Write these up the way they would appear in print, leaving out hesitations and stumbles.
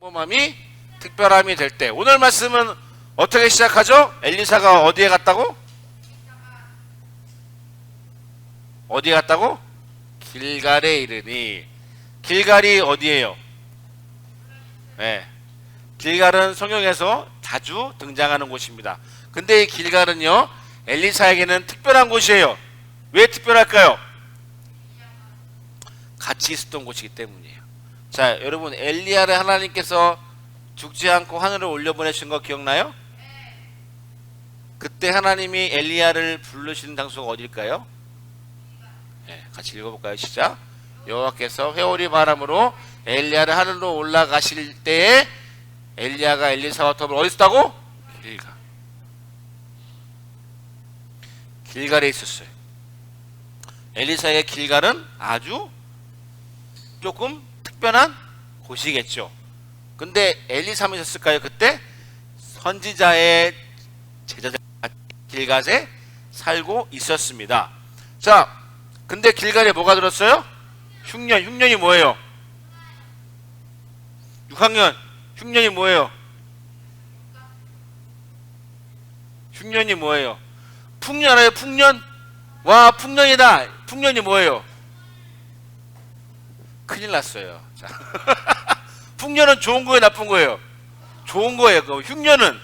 평범함이 특별함이 될 때. 오늘 말씀은 어떻게 시작하죠? 엘리사가 어디에 갔다고? 어디에 갔다고? 길갈에 이르니. 길갈이 어디예요? 네. 길갈은 성경에서 자주 등장하는 곳입니다. 근데 이 길갈은요, 엘리사에게는 특별한 곳이에요. 왜 특별할까요? 같이 있었던 곳이기 때문이에요. 자, 여러분, 엘리야를 하나님께서 죽지 않고 하늘을 올려보내신 거 기억나요? 그때 하나님이 엘리야를 부르시는 장소가 어딜까요? 네, 같이 읽어볼까요? 시작. 여호와께서 회오리 바람으로 엘리야를 하늘로 올라가실 때에 엘리야가 엘리사와 더불어 어디 있었다고? 길갈. 길갈에 있었어요. 엘리사의 길갈은 아주 조금 특별한 곳이겠죠. 근데 엘리사만 있었을까요? 그때 선지자의 제자들 길갈에 살고 있었습니다. 자, 근데 길갈에 뭐가 들었어요? 흉년. 흉년이 뭐예요? 6학년. 흉년이 뭐예요? 흉년이 뭐예요? 풍년 알아요? 풍년? 와, 풍년이다. 풍년이 뭐예요? 큰일 났어요. 자. 풍년은 좋은 거예요, 나쁜 거예요? 좋은 거예요. 흉년은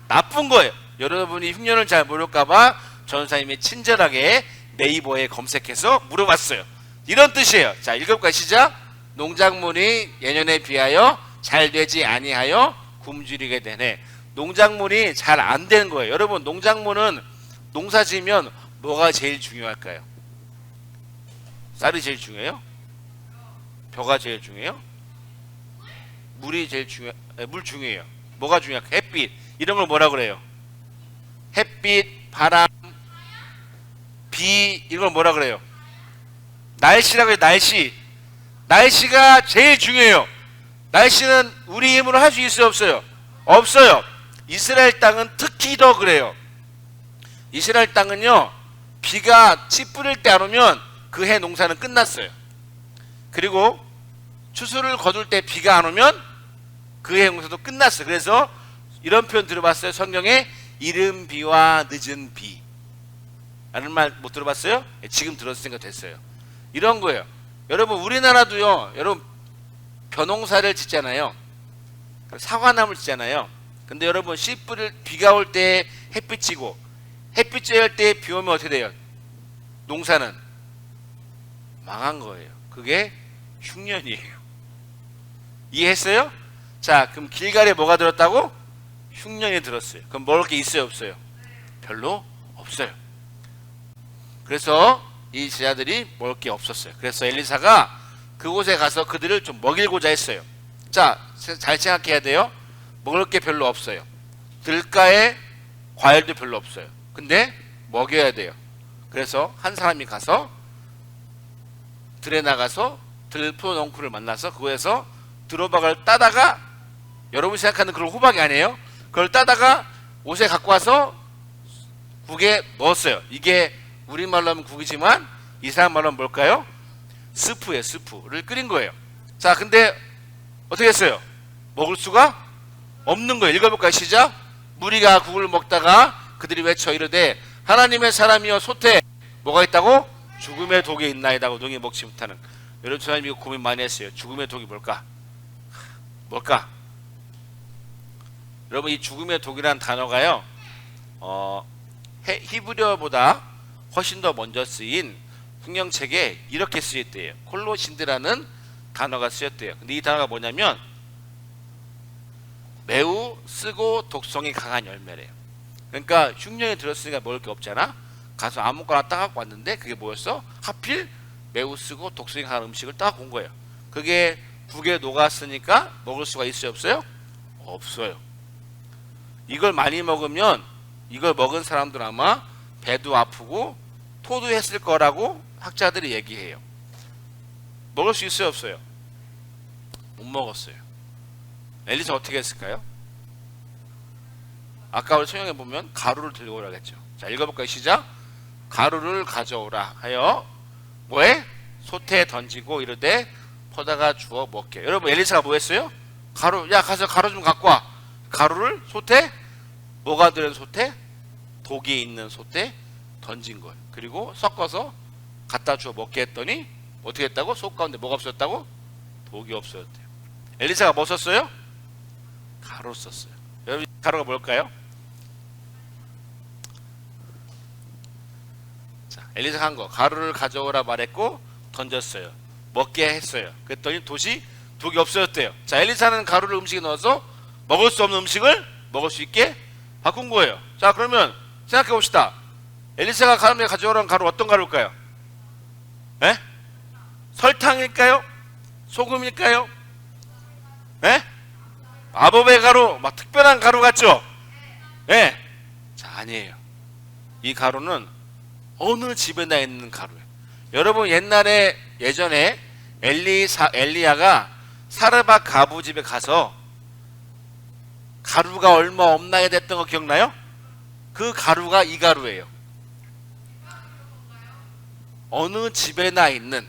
나쁜 거예요. 여러분이 흉년을 잘 모를까봐 전사님이 친절하게 네이버에 검색해서 물어봤어요. 이런 뜻이에요. 자, 읽어볼까요? 시작. 농작물이 예년에 비하여 잘 되지 아니하여 굶주리게 되네. 농작물이 잘 안 되는 거예요. 여러분, 농작물은 농사 지으면 뭐가 제일 중요할까요? 쌀이 제일 중요해요? 벼가 제일 중요해요? 물이 제일 물 중요해요. 뭐가 중요할까요? 햇빛. 이런 걸 뭐라 그래요? 햇빛, 바람, 비, 이런 걸 뭐라 그래요? 날씨라고 해요. 날씨. 날씨가 제일 중요해요. 날씨는 우리 힘으로 할 수 있어요, 없어요? 없어요. 이스라엘 땅은 특히 더 그래요. 이스라엘 땅은요, 비가 치 뿌릴 때 안 오면 그 해 농사는 끝났어요. 그리고 추수를 거둘 때 비가 안 오면 그 해 농사도 끝났어요. 그래서 이런 표현 들어봤어요? 성경에 이른 비와 늦은 비 라는 말 못 들어봤어요? 지금 들었으니까 됐어요. 이런 거예요. 여러분, 우리나라도요, 여러분 벼농사를 짓잖아요. 사과나무를 짓잖아요. 근데 여러분, 씨 뿌릴 비가 올 때 햇빛이고 햇빛 쬐을 때 비 오면 어떻게 돼요? 농사는 망한 거예요. 그게 흉년이에요. 이해했어요? 자, 그럼 길갈에 뭐가 들었다고? 흉년이 들었어요. 그럼 먹을 게 있어요, 없어요? 별로 없어요. 그래서 이 제자들이 먹을 게 없었어요. 그래서 엘리사가 그곳에 가서 그들을 좀 먹이고자 했어요. 자, 잘 생각해야 돼요. 먹을 게 별로 없어요. 들가에 과일도 별로 없어요. 근데 먹여야 돼요. 그래서 한 사람이 가서 들에 나가서 들포농쿨을 만나서 그거에서 들호박을 따다가, 여러분이 생각하는 그런 호박이 아니에요. 그걸 따다가 옷에 갖고 와서 국에 넣었어요. 이게 우리말로 하면 국이지만 이 사람 말로 하면 뭘까요? 스프예요. 스프를 끓인 거예요. 자, 근데 어떻게 했어요? 먹을 수가 없는 거예요. 읽어볼까요? 시작. 무리가 국을 먹다가 그들이 외쳐 이르되 하나님의 사람이여 솥에 뭐가 있다고? 죽음의 독이 있나이다고 농이 먹지 못하는. 여러분, 저는 이거 고민 많이 했어요. 죽음의 독이 뭘까? 뭘까? 여러분, 이 죽음의 독이라는 단어가요, 히브리어보다 훨씬 더 먼저 쓰인 성경책에 이렇게 쓰였대요. 콜로신드라는 단어가 쓰였대요. 근데 이 단어가 뭐냐면 매우 쓰고 독성이 강한 열매래요. 그러니까 흉년이 들었으니까 먹을 게 없잖아. 가서 아무거나 따갖고 왔는데 그게 뭐였어? 하필 매우 쓰고 독성이 강한 음식을 따갖고 온 거예요. 그게 국에 녹았으니까 먹을 수가 있어요, 없어요? 없어요. 이걸 많이 먹으면, 이걸 먹은 사람들은 아마 배도 아프고 토도했을 거라고 학자들이 얘기해요. 먹을 수 있어요, 없어요? 못 먹었어요. 엘리사 어떻게 했을까요? 아까 우리 성경에 보면 가루를 들고 오라고 했죠. 자, 읽어볼까요? 시작. 가루를 가져오라 하여 뭐해? 솥에 던지고 이르되 퍼다가 주어 먹게. 여러분, 엘리사가 뭐 했어요? 가루, 야 가서 가루 좀 갖고 와. 가루를 솥에, 뭐가 들은 솥에? 독이 있는 솥에 던진 거예요. 그리고 섞어서 갖다 주어 먹게 했더니 어떻게 했다고? 속 가운데 뭐가 없어졌다고? 독이 없어졌대요. 엘리사가 뭐 썼어요? 가루 썼어요. 여러분 가루가 뭘까요? 자, 엘리사가 한 거, 가루를 가져오라 말했고 던졌어요. 먹게 했어요. 그랬더니 독이 없어졌대요. 자, 엘리사는 가루를 음식에 넣어서 먹을 수 없는 음식을 먹을 수 있게 바꾼 거예요. 자, 그러면 생각해 봅시다. 엘리사가 가루에 가져오라는 가루 어떤 가루일까요? 에? 설탕일까요? 소금일까요? 에? 마법의 가루, 막 특별한 가루 같죠? 예. 자, 아니에요. 이 가루는 어느 집에나 있는 가루예요. 여러분 예전에 엘리야가 사르밧 가부 집에 가서 가루가 얼마 없나야 됐던 거 기억나요? 그 가루가 이 가루예요. 어느 집에나 있는,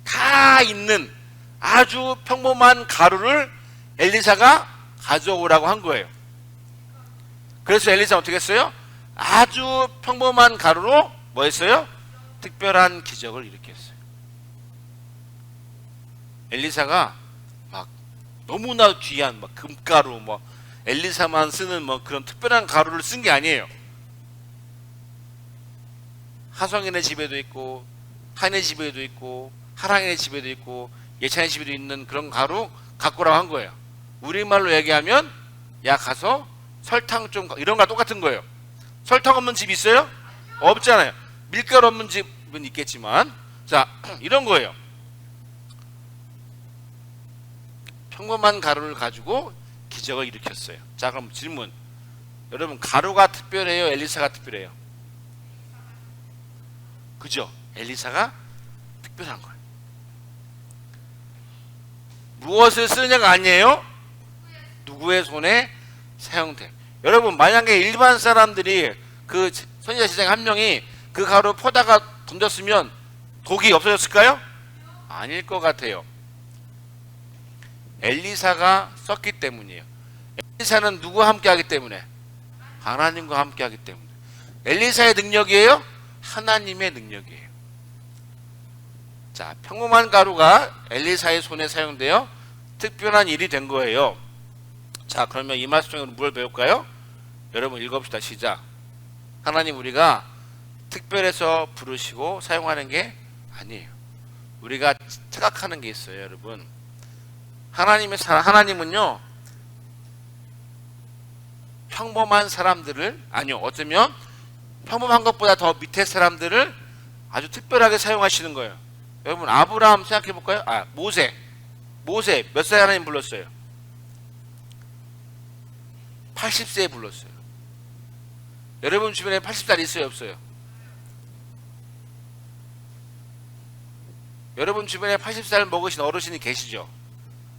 다 있는 아주 평범한 가루를 엘리사가 가져오라고 한 거예요. 그래서 엘리사가 어떻게 했어요? 아주 평범한 가루로 뭐 했어요? 특별한 기적을 일으켰어요. 엘리사가 막 너무나 귀한 막 금가루, 뭐 엘리사만 쓰는 뭐 그런 특별한 가루를 쓴 게 아니에요. 하성인의 집에도 있고, 한의 집에도 있고, 하랑의 집에도 있고, 예찬의 집에도 있는 그런 가루 갖고 오라고 한 거예요. 우리말로 얘기하면 야 가서 설탕 좀, 이런 거랑 똑같은 거예요. 설탕 없는 집 있어요? 없잖아요. 밀가루 없는 집은 있겠지만, 자, 이런 거예요. 평범한 가루를 가지고 기적을 일으켰어요. 자, 그럼 질문. 여러분, 가루가 특별해요? 엘리사가 특별해요? 그죠? 엘리사가 특별한 거예요. 무엇을 쓰느냐가 아니에요? 누구의 손에 사용돼. 여러분, 만약에 일반 사람들이 그 선지자 제자가 한 명이 그 가루 퍼다가 던졌으면 독이 없어졌을까요? 아닐 것 같아요. 엘리사가 썼기 때문이에요. 엘리사는 누구와 함께 하기 때문에? 하나님과 함께 하기 때문에. 엘리사의 능력이에요? 하나님의 능력이에요. 자, 평범한 가루가 엘리사의 손에 사용되어 특별한 일이 된 거예요. 자, 그러면 이 말씀 중에 뭘 배울까요? 여러분 읽어봅시다. 시작. 하나님 우리가 특별해서 부르시고 사용하는 게 아니에요. 우리가 착각하는 게 있어요, 여러분. 하나님은요, 평범한 사람들을, 아니요, 어쩌면 평범한 것보다 더 밑에 사람들을 아주 특별하게 사용하시는 거예요. 여러분, 아브라함 생각해 볼까요? 모세 몇 살 하나님 불렀어요? 80세에 불렀어요. 여러분 주변에 80살 있어요, 없어요? 여러분 주변에 80살 먹으신 어르신이 계시죠?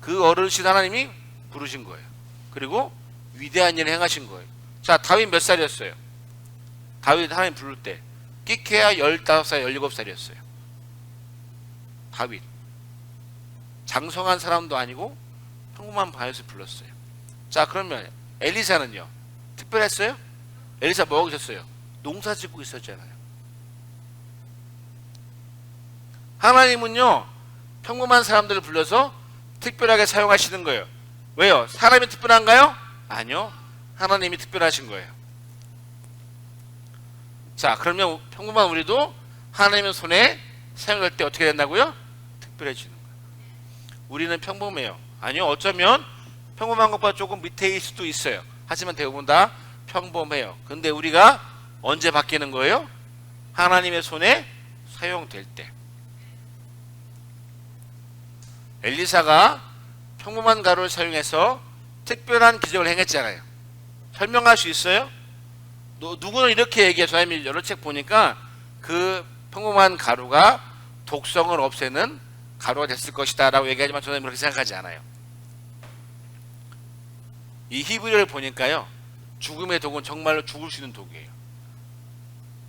그 어르신 하나님이 부르신 거예요. 그리고 위대한 일을 행하신 거예요. 자, 다윗 몇 살이었어요? 다윗 하나님 부를 때 끼케야 15살, 17살이었어요. 다윗. 장성한 사람도 아니고 평범한 바에서 불렀어요. 자, 그러면 엘리사는요? 특별했어요? 엘리사 뭐 하고 있었어요? 농사 짓고 있었잖아요. 하나님은요, 평범한 사람들을 불러서 특별하게 사용하시는 거예요. 왜요? 사람이 특별한가요? 아니요. 하나님이 특별하신 거예요. 자, 그러면 평범한 우리도 하나님의 손에 사용할 때 어떻게 된다고요? 특별해지는 거예요. 우리는 평범해요. 아니요. 어쩌면 평범한 것보다 조금 밑에일 수도 있어요. 하지만 대부분 다 평범해요. 근데 우리가 언제 바뀌는 거예요? 하나님의 손에 사용될 때. 엘리사가 평범한 가루를 사용해서 특별한 기적을 행했잖아요. 설명할 수 있어요? 누구는 이렇게 얘기해요. 저희 여러 책 보니까 그 평범한 가루가 독성을 없애는 가루가 됐을 것이다 라고 얘기하지만 저는 그렇게 생각하지 않아요. 이 히브리어를 보니까요, 죽음의 독은 정말로 죽을 수 있는 독이에요.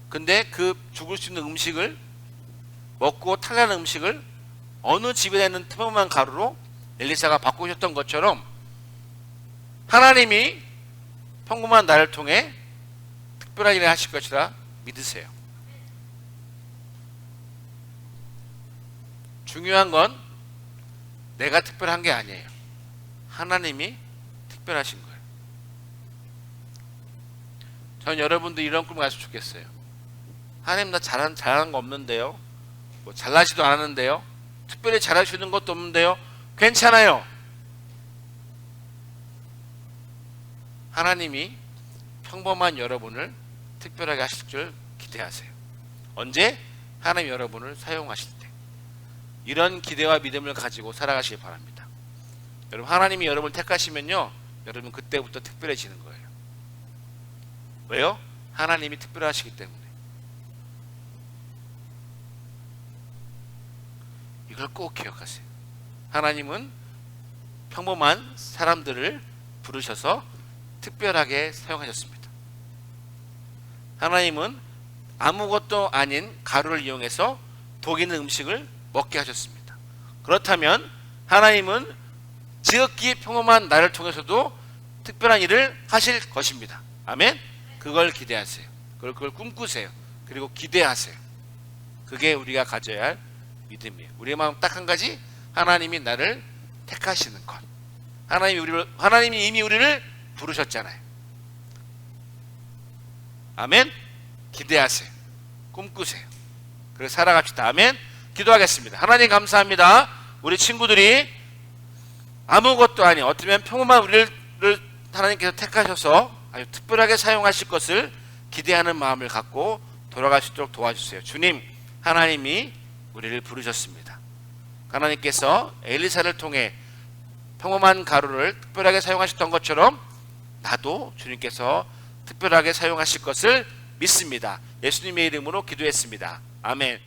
근데 그 죽을 수 있는 음식을 먹고 탈나는 음식을 어느 집에 있는 평범한 가루로 엘리사가 바꾸셨던 것처럼 하나님이 평범한 나를 통해 특별한 일을 하실 것이라 믿으세요. 중요한 건 내가 특별한 게 아니에요. 하나님이 특별하신 거예요. 전 여러분도 이런 꿈을 가지면 좋겠어요. 하나님, 나 잘하는 거 없는데요, 뭐 잘나지도 않았는데요, 특별히 잘하시는 것도 없는데요. 괜찮아요. 하나님이 평범한 여러분을 특별하게 하실 줄 기대하세요. 언제? 하나님 여러분을 사용하실 때. 이런 기대와 믿음을 가지고 살아가시기 바랍니다. 여러분, 하나님이 여러분을 택하시면요, 여러분 그때부터 특별해지는 거예요. 왜요? 하나님이 특별하시기 때문에. 이걸 꼭 기억하세요. 하나님은 평범한 사람들을 부르셔서 특별하게 사용하셨습니다. 하나님은 아무것도 아닌 가루를 이용해서 독 있는 음식을 먹게 하셨습니다. 그렇다면 하나님은 지극히 평범한 나를 통해서도 특별한 일을 하실 것입니다. 아멘? 그걸 기대하세요. 그걸 꿈꾸세요. 그리고 기대하세요. 그게 우리가 가져야 할 믿음이에요. 우리의 마음 딱 한 가지, 하나님이 나를 택하시는 것. 하나님이 이미 우리를 부르셨잖아요. 아멘? 기대하세요. 꿈꾸세요. 그래서 살아갑시다. 아멘? 기도하겠습니다. 하나님 감사합니다. 우리 친구들이 아무것도 아닌, 어쩌면 평범한 우리를 하나님께서 택하셔서 아주 특별하게 사용하실 것을 기대하는 마음을 갖고 돌아갈 수 있도록 도와주세요. 주님, 하나님이 우리를 부르셨습니다. 하나님께서 엘리사를 통해 평범한 가루를 특별하게 사용하셨던 것처럼 나도 주님께서 특별하게 사용하실 것을 믿습니다. 예수님의 이름으로 기도했습니다. 아멘.